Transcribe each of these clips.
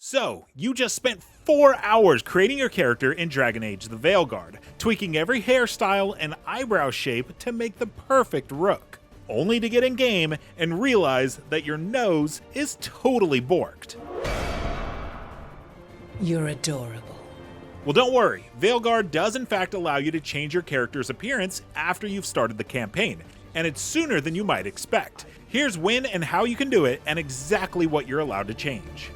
So, you just spent 4 hours creating your character in Dragon Age the Veilguard, tweaking every hairstyle and eyebrow shape to make the perfect Rook, only to get in game and realize that your nose is totally borked. You're adorable. Well, don't worry, Veilguard does in fact allow you to change your character's appearance after you've started the campaign, and it's sooner than you might expect. Here's when and how you can do it, and exactly what you're allowed to change.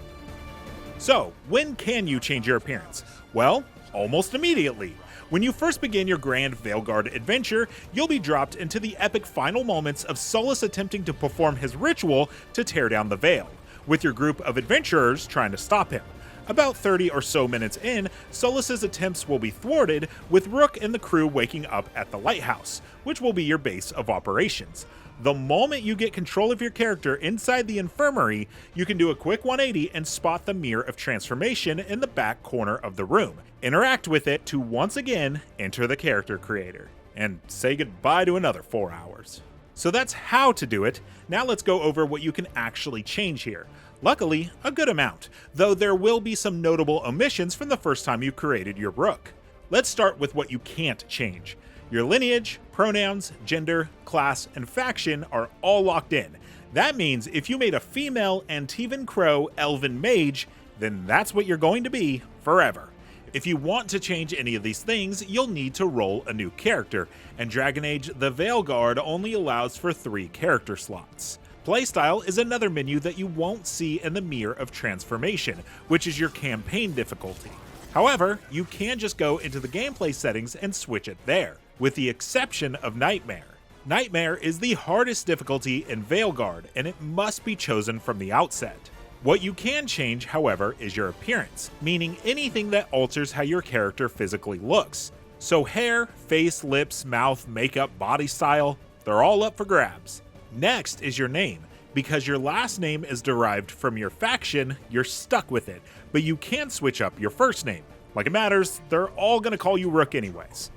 So, when can you change your appearance? Well, almost immediately. When you first begin your grand Veilguard adventure, you'll be dropped into the epic final moments of Solus attempting to perform his ritual to tear down the veil, with your group of adventurers trying to stop him. About 30 or so minutes in, Solus's attempts will be thwarted, with Rook and the crew waking up at the lighthouse, which will be your base of operations. The moment you get control of your character inside the infirmary, you can do a quick 180 and spot the Mirror of Transformation in the back corner of the room. Interact with it to once again enter the character creator, and say goodbye to another 4 hours. So that's how to do it. Now let's go over what you can actually change here. Luckily, a good amount, though there will be some notable omissions from the first time you created your Rook. Let's start with what you can't change. Your lineage, pronouns, gender, class, and faction are all locked in. That means if you made a female Antivan Crow Elven Mage, then that's what you're going to be forever. If you want to change any of these things, you'll need to roll a new character, and Dragon Age the Veilguard only allows for 3 character slots. Playstyle is another menu that you won't see in the Mirror of Transformation, which is your campaign difficulty. However, you can just go into the gameplay settings and switch it there, with the exception of Nightmare. Nightmare is the hardest difficulty in Veilguard, and it must be chosen from the outset. What you can change, however, is your appearance, meaning anything that alters how your character physically looks. So hair, face, lips, mouth, makeup, body style, they're all up for grabs. Next is your name. Because your last name is derived from your faction, you're stuck with it, but you can switch up your first name. Like it matters, they're all gonna call you Rook anyways.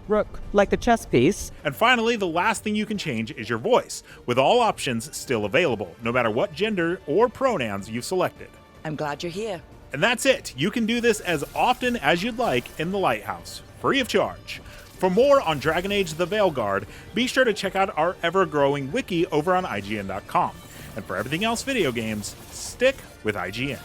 Rook, like the chess piece. And finally, the last thing you can change is your voice, with all options still available, no matter what gender or pronouns you've selected. I'm glad you're here. And that's it. You can do this as often as you'd like in the Lighthouse, free of charge. For more on Dragon Age the Veilguard, be sure to check out our ever-growing wiki over on IGN.com. And for everything else video games, stick with IGN.